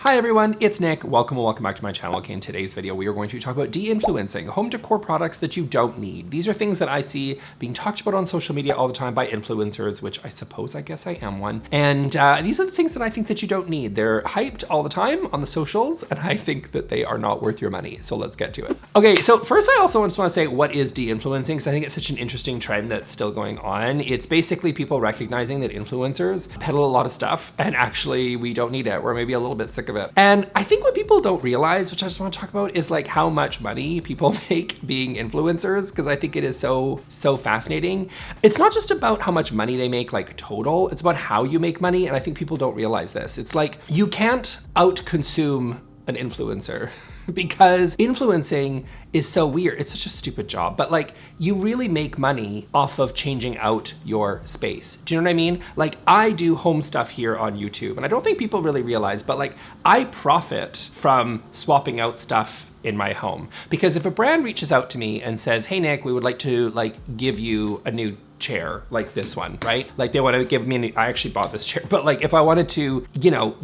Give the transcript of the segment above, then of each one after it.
Hi everyone, it's Nick. Welcome back to my channel. Okay, in today's video, we are going to talk about de-influencing, home decor products that you don't need. These are things that I see being talked about on social media all the time by influencers, which I guess I am one. And these are the things that I think that you don't need. They're hyped all the time on the socials, and I think that they are not worth your money. So let's get to it. Okay, so first I also just want to say, what is de-influencing? Because I think it's such an interesting trend that's still going on. It's basically people recognizing that influencers peddle a lot of stuff, and actually we don't need it. We're maybe a little bit sick of it. And I think what people don't realize, which I just want to talk about, is like how much money people make being influencers, because I think it is so fascinating. It's not just about how much money they make, like total, it's about how you make money, and I think people don't realize this. It's like you can't out-consume an influencer because influencing is so weird. It's such a stupid job, but like you really make money off of changing out your space. Do you know what I mean? Like I do home stuff here on YouTube, and I don't think people really realize, but like I profit from swapping out stuff in my home. Because if a brand reaches out to me and says, hey Nick, we would like to give you a new chair like this one, right? Like they want to give me, I actually bought this chair, but like if I wanted to,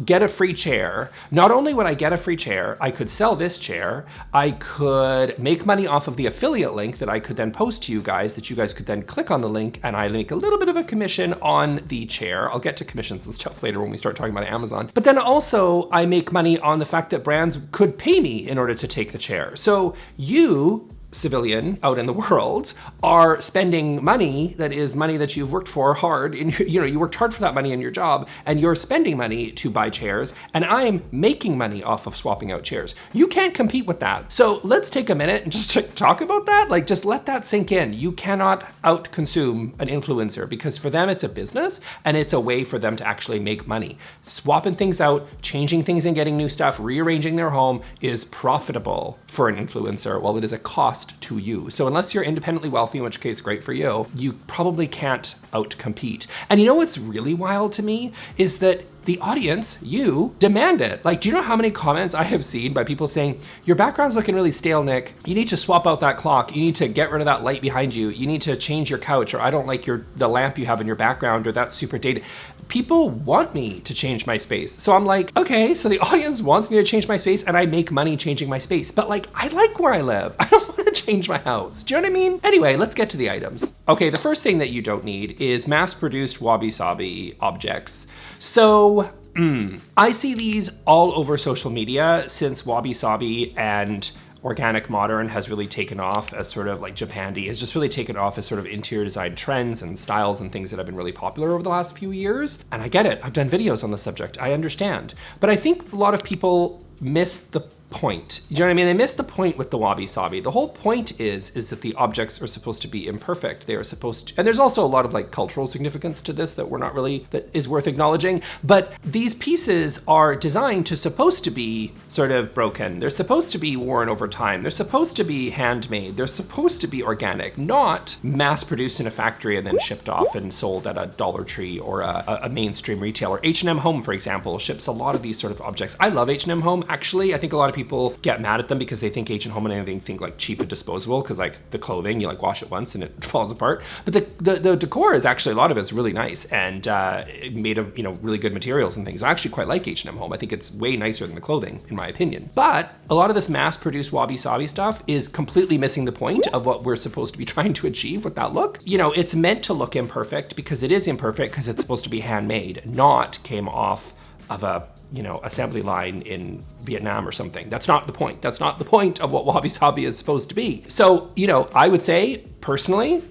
get a free chair, not only would I get a free chair, I could sell this chair, I could make money off of the affiliate link that I could then post to you guys, that you guys could then click on the link, and I make a little bit of a commission on the chair. I'll get to commissions and stuff later when we start talking about Amazon. But then also I make money on the fact that brands could pay me in order to take the chair. So you, civilian out in the world, are spending money that is money that you've worked for hard in you worked hard for that money in your job, and you're spending money to buy chairs, and I'm making money off of swapping out chairs. You can't compete with that. So let's take a minute and just talk about that. Like just let that sink in. You cannot out consume an influencer, because for them it's a business and it's a way for them to actually make money. Swapping things out, changing things and getting new stuff, rearranging their home is profitable for an influencer, while it is a cost to you. So unless you're independently wealthy, in which case great for you, you probably can't out-compete. And you know what's really wild to me is that the audience, you, demand it. Like, do you know how many comments I have seen by people saying, your background's looking really stale, Nick. You need to swap out that clock. You need to get rid of that light behind you. You need to change your couch, or I don't like the lamp you have in your background, or that's super dated. People want me to change my space. So I'm like, okay, so the audience wants me to change my space, and I make money changing my space. But like, I like where I live. I don't want to change my house. Do you know what I mean? Anyway, let's get to the items. Okay, the first thing that you don't need is mass-produced Wabi-Sabi objects. So, I see these all over social media since Wabi-Sabi and Organic Modern has really taken off as sort of like Japandi has just really taken off as sort of interior design trends and styles and things that have been really popular over the last few years. And I get it. I've done videos on the subject. I understand. But I think a lot of people miss the point. You know what I mean? They miss the point with the Wabi-Sabi. The whole point is that the objects are supposed to be imperfect. They are supposed to, and there's also a lot of like cultural significance to this that is worth acknowledging. But these pieces are designed to supposed to be sort of broken. They're supposed to be worn over time. They're supposed to be handmade. They're supposed to be organic, not mass produced in a factory and then shipped off and sold at a Dollar Tree or a mainstream retailer. H&M Home, for example, ships a lot of these sort of objects. I love H&M Home. Actually, I think a lot of people get mad at them because they think H&M Home and anything think like cheap and disposable, because like the clothing, you like wash it once and it falls apart. But the decor is actually, a lot of it's really nice and made of really good materials and things. I actually quite like H&M Home. I think it's way nicer than the clothing, in my opinion. But a lot of this mass-produced Wabi-Sabi stuff is completely missing the point of what we're supposed to be trying to achieve with that look. It's meant to look imperfect because it is imperfect, because it's supposed to be handmade, not came off of a assembly line in Vietnam or something. That's not the point. That's not the point of what Wabi-Sabi is supposed to be. So, I would say, personally,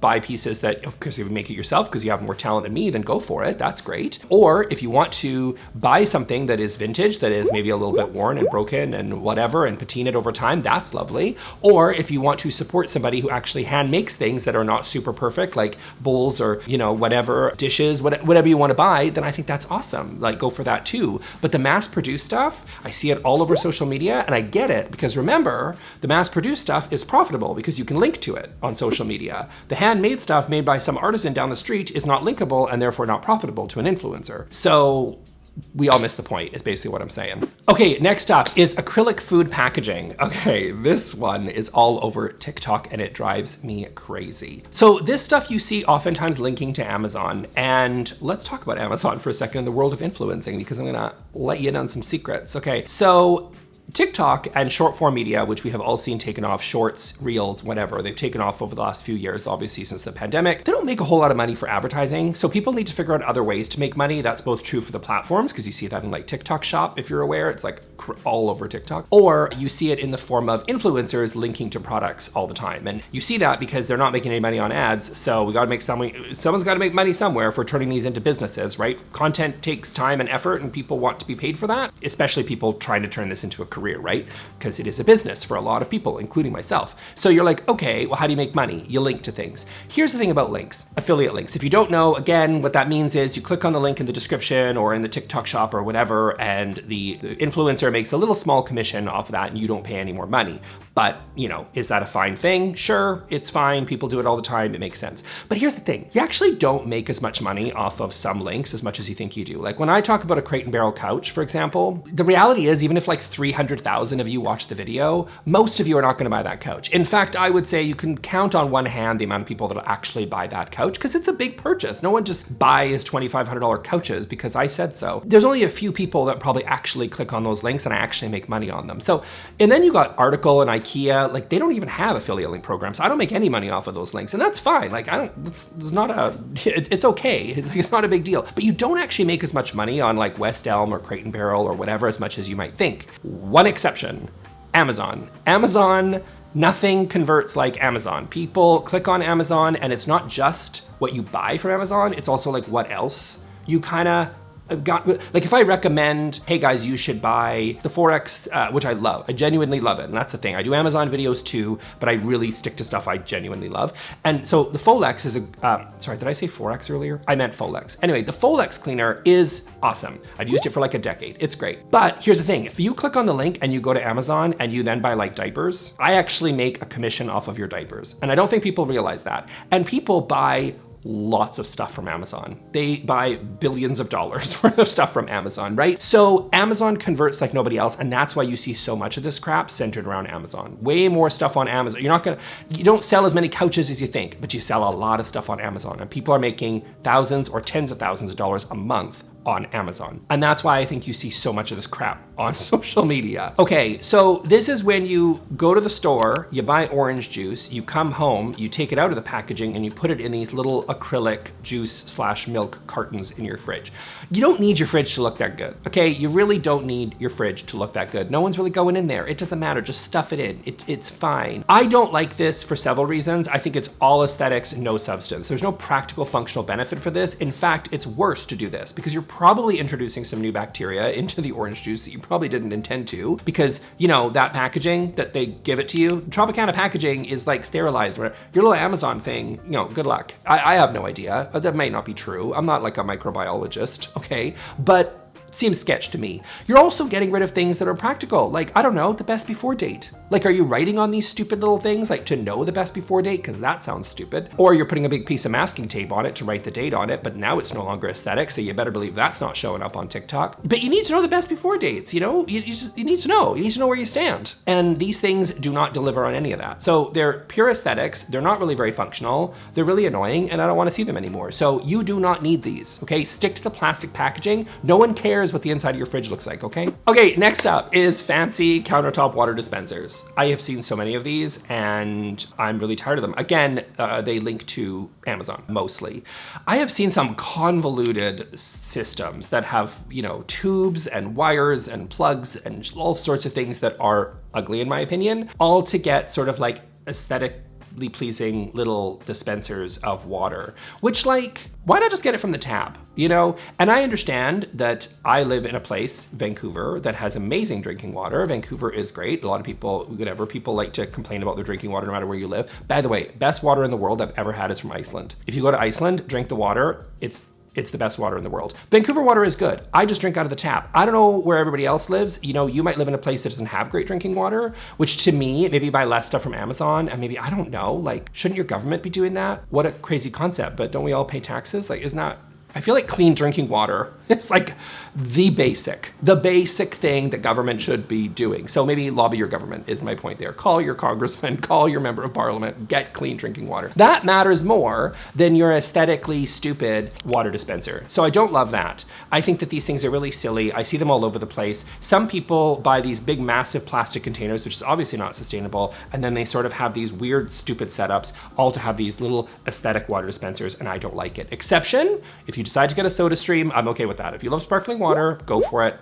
buy pieces that, of course, you would make it yourself because you have more talent than me, then go for it. That's great. Or if you want to buy something that is vintage, that is maybe a little bit worn and broken and whatever, and patina it over time, that's lovely. Or if you want to support somebody who actually hand makes things that are not super perfect, like bowls or, whatever, dishes, whatever you want to buy, then I think that's awesome. Like, go for that too. But the mass-produced stuff, I see it all over social media, and I get it, because remember, the mass-produced stuff is profitable because you can link to it on social media. The handmade stuff made by some artisan down the street is not linkable and therefore not profitable to an influencer. So we all miss the point, is basically what I'm saying. Okay, next up is acrylic food packaging. Okay, this one is all over TikTok and it drives me crazy. So this stuff you see oftentimes linking to Amazon, and let's talk about Amazon for a second in the world of influencing, because I'm gonna let you in on some secrets. Okay, so TikTok and short form media, which we have all seen taken off, shorts, reels, whatever, they've taken off over the last few years, obviously since the pandemic. They don't make a whole lot of money for advertising, so people need to figure out other ways to make money. That's both true for the platforms, because you see that in like TikTok Shop, if you're aware, it's like all over TikTok, or you see it in the form of influencers linking to products all the time. And you see that because they're not making any money on ads, so we gotta make someone's gotta make money somewhere for turning these into businesses, right? Content takes time and effort, and people want to be paid for that, especially people trying to turn this into a career, right? Because it is a business for a lot of people, including myself. So you're like, okay, well, how do you make money? You link to things. Here's the thing about links, affiliate links. If you don't know, again, what that means is you click on the link in the description or in the TikTok Shop or whatever, and the influencer makes a little small commission off of that and you don't pay any more money. But, you know, is that a fine thing? Sure, it's fine. People do it all the time. It makes sense. But here's the thing. You actually don't make as much money off of some links as much as you think you do. Like when I talk about a Crate and Barrel couch, for example, the reality is even if like 300,000 of you watch the video, most of you are not gonna buy that couch. In fact, I would say you can count on one hand the amount of people that'll actually buy that couch, because it's a big purchase. No one just buys $2,500 couches because I said so. There's only a few people that probably actually click on those links and actually make money on them. So, and then you got Article and IKEA, like they don't even have affiliate link programs. I don't make any money off of those links, and that's fine. Like it's not it's okay. It's not a big deal. But you don't actually make as much money on like West Elm or Crate and Barrel or whatever as much as you might think. One exception. Amazon. Amazon, nothing converts like Amazon. People click on Amazon and it's not just what you buy from Amazon, it's also like what else you kind of got. Like if I recommend, hey guys, you should buy the Forex, which I love, I genuinely love it. And that's the thing, I do Amazon videos too, but I really stick to stuff I genuinely love. And so the Folex is sorry, did I say Forex earlier? I meant Folex. Anyway, the Folex cleaner is awesome. I've used it for like a decade, it's great. But here's the thing, if you click on the link and you go to Amazon and you then buy like diapers, I actually make a commission off of your diapers. And I don't think people realize that. And people buy lots of stuff from Amazon. They buy billions of dollars worth of stuff from Amazon, right? So Amazon converts like nobody else, and that's why you see so much of this crap centered around Amazon. Way more stuff on Amazon. You don't sell as many couches as you think, but you sell a lot of stuff on Amazon, and people are making thousands or tens of thousands of dollars a month on Amazon. And that's why I think you see so much of this crap on social media. Okay, so this is when you go to the store, you buy orange juice, you come home, you take it out of the packaging and you put it in these little acrylic juice/milk cartons in your fridge. You don't need your fridge to look that good, okay? You really don't need your fridge to look that good. No one's really going in there. It doesn't matter, just stuff it in. It's fine. I don't like this for several reasons. I think it's all aesthetics, no substance. There's no practical functional benefit for this. In fact, it's worse to do this because you're probably introducing some new bacteria into the orange juice that you probably didn't intend to, because you know that packaging that they give it to you, Tropicana packaging is like sterilized. Your little Amazon thing, you know, good luck. I have no idea. That might not be true. I'm not like a microbiologist, okay? But seems sketch to me. You're also getting rid of things that are practical, like, I don't know, the best before date. Like, are you writing on these stupid little things, like to know the best before date? Because that sounds stupid. Or you're putting a big piece of masking tape on it to write the date on it, but now it's no longer aesthetic, so you better believe that's not showing up on TikTok. But you need to know the best before dates, you know? You need to know. You need to know where you stand. And these things do not deliver on any of that. So they're pure aesthetics, they're not really very functional, they're really annoying, and I don't want to see them anymore. So you do not need these, okay? Stick to the plastic packaging. No one cares what the inside of your fridge looks like, okay? Okay, next up is fancy countertop water dispensers. I have seen so many of these and I'm really tired of them. Again, they link to Amazon mostly. I have seen some convoluted systems that have, you know, tubes and wires and plugs and all sorts of things that are ugly in my opinion, all to get sort of like aesthetic pleasing little dispensers of water, which, like, why not just get it from the tap, you know? And I understand that I live in a place, Vancouver, that has amazing drinking water. Vancouver is great. A lot of people, whatever, people like to complain about their drinking water no matter where you live. By the way, best water in the world I've ever had is from Iceland. If you go to Iceland, drink the water, it's the best water in the world. Vancouver water is good. I just drink out of the tap. I don't know where everybody else lives. You know, you might live in a place that doesn't have great drinking water, which to me, maybe buy less stuff from Amazon and maybe, I don't know, like, shouldn't your government be doing that? What a crazy concept, but don't we all pay taxes? Like, isn't that I feel like clean drinking water is like the basic thing that government should be doing. So maybe lobby your government is my point there. Call your congressman, call your member of parliament, get clean drinking water. That matters more than your aesthetically stupid water dispenser. So I don't love that. I think that these things are really silly. I see them all over the place. Some people buy these big, massive plastic containers, which is obviously not sustainable. And then they sort of have these weird, stupid setups, all to have these little aesthetic water dispensers. And I don't like it. Exception, if you decide to get a soda stream, I'm okay with that. If you love sparkling water, go for it.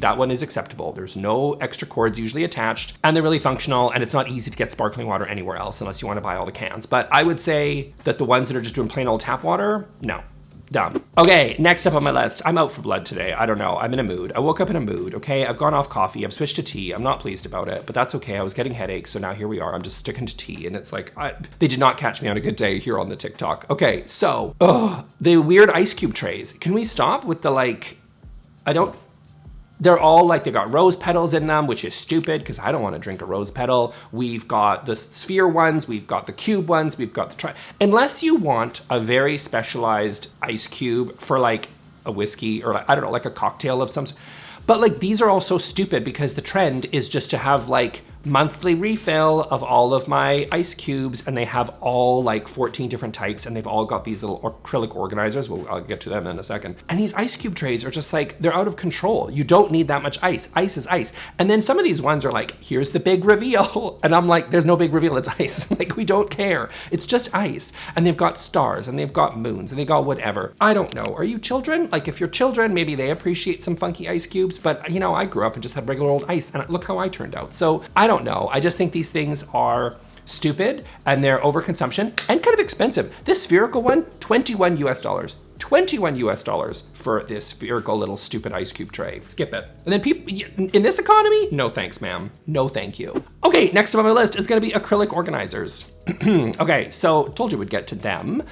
That one is acceptable. There's no extra cords usually attached, and they're really functional, and it's not easy to get sparkling water anywhere else unless you want to buy all the cans. But I would say that the ones that are just doing plain old tap water, no. Dumb. Okay, next up on my list, I'm out for blood today. I don't know, I'm in a mood. I woke up in a mood, okay? I've gone off coffee, I've switched to tea. I'm not pleased about it, but that's okay. I was getting headaches, so now here we are. I'm just sticking to tea, and it's like, they did not catch me on a good day here on the TikTok. Okay, so, the weird ice cube trays. Can we stop with the like, they're all like, they got rose petals in them, which is stupid because I don't want to drink a rose petal. We've got the sphere ones, we've got the cube ones, we've got the unless you want a very specialized ice cube for like a whiskey or I don't know, like a cocktail of some sort. But like, these are all so stupid because the trend is just to have like monthly refill of all of my ice cubes, and they have all like 14 different types, and they've all got these little acrylic organizers. Well, I'll get to them in a second. And these ice cube trays are just like, they're out of control. You don't need that much ice. Ice is ice. And then some of these ones are like, here's the big reveal. And I'm like, there's no big reveal, it's ice. Like, we don't care. It's just ice. And they've got stars, and they've got moons, and they got whatever. I don't know. Are you children? Like, if you're children, maybe they appreciate some funky ice cubes, but you know, I grew up and just had regular old ice, and look how I turned out. So I don't know. I just think these things are stupid, and they're overconsumption and kind of expensive. This spherical one, $21 US. $21 US for this spherical little stupid ice cube tray. Skip it. And then people, in this economy, no thanks, ma'am. No thank you. Okay, next up on my list is gonna be acrylic organizers. Okay, so told you we'd get to them.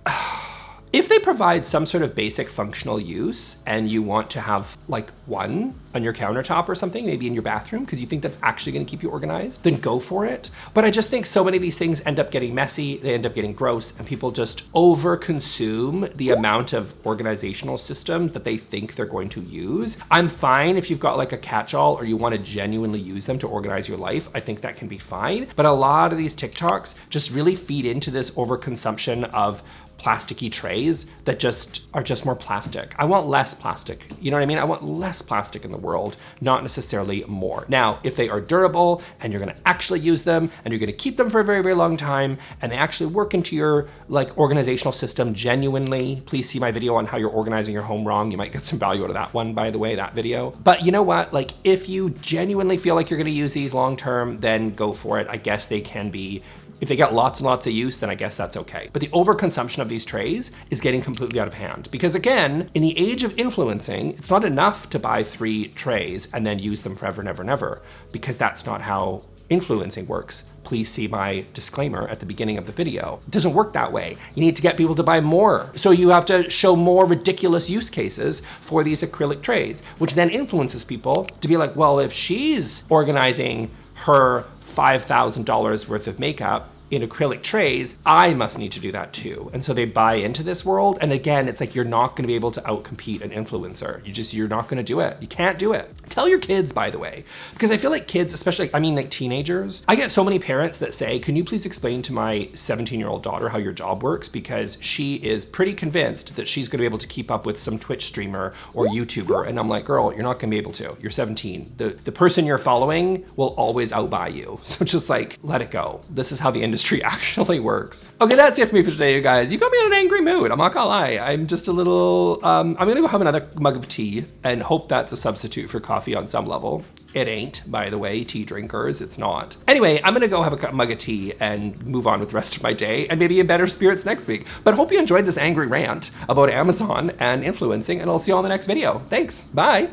If they provide some sort of basic functional use and you want to have like one on your countertop or something, maybe in your bathroom, because you think that's actually gonna keep you organized, then go for it. But I just think so many of these things end up getting messy, they end up getting gross, and people just over-consume the amount of organizational systems that they think they're going to use. I'm fine if you've got like a catch-all or you wanna genuinely use them to organize your life. I think that can be fine. But a lot of these TikToks just really feed into this overconsumption of plasticky trays that just are just more plastic. I want less plastic. You know what I mean? I want less plastic in the world, not necessarily more. Now, if they are durable and you're gonna actually use them and you're gonna keep them for a very, very long time and they actually work into your like organizational system genuinely, please see my video on how you're organizing your home wrong. You might get some value out of that one, by the way, that video. But you know what? Like, if you genuinely feel like you're gonna use these long term, then go for it. I guess they can be, if they get lots and lots of use, then I guess that's okay. But the overconsumption of these trays is getting completely out of hand. Because again, in the age of influencing, it's not enough to buy 3 trays and then use them forever and ever and ever, because that's not how influencing works. Please see my disclaimer at the beginning of the video. It doesn't work that way. You need to get people to buy more. So you have to show more ridiculous use cases for these acrylic trays, which then influences people to be like, well, if she's organizing her $5,000 worth of makeup in acrylic trays, I must need to do that too. And so they buy into this world. And again, it's like, you're not gonna be able to outcompete an influencer. You're not gonna do it. You can't do it. Tell your kids, by the way, because I feel like kids, especially, I mean like teenagers, I get so many parents that say, can you please explain to my 17-year-old daughter how your job works? Because she is pretty convinced that she's gonna be able to keep up with some Twitch streamer or YouTuber. And I'm like, girl, you're not gonna be able to. You're 17. The person you're following will always outbuy you. So just like, let it go. This is how the industry actually works. Okay, that's it for me for today, you guys. You got me in an angry mood. I'm not gonna lie. I'm just a little, I'm gonna go have another mug of tea and hope that's a substitute for coffee on some level. It ain't, by the way, tea drinkers, it's not. Anyway, I'm gonna go have a mug of tea and move on with the rest of my day and maybe in better spirits next week. But hope you enjoyed this angry rant about Amazon and influencing, and I'll see you on the next video. Thanks, bye.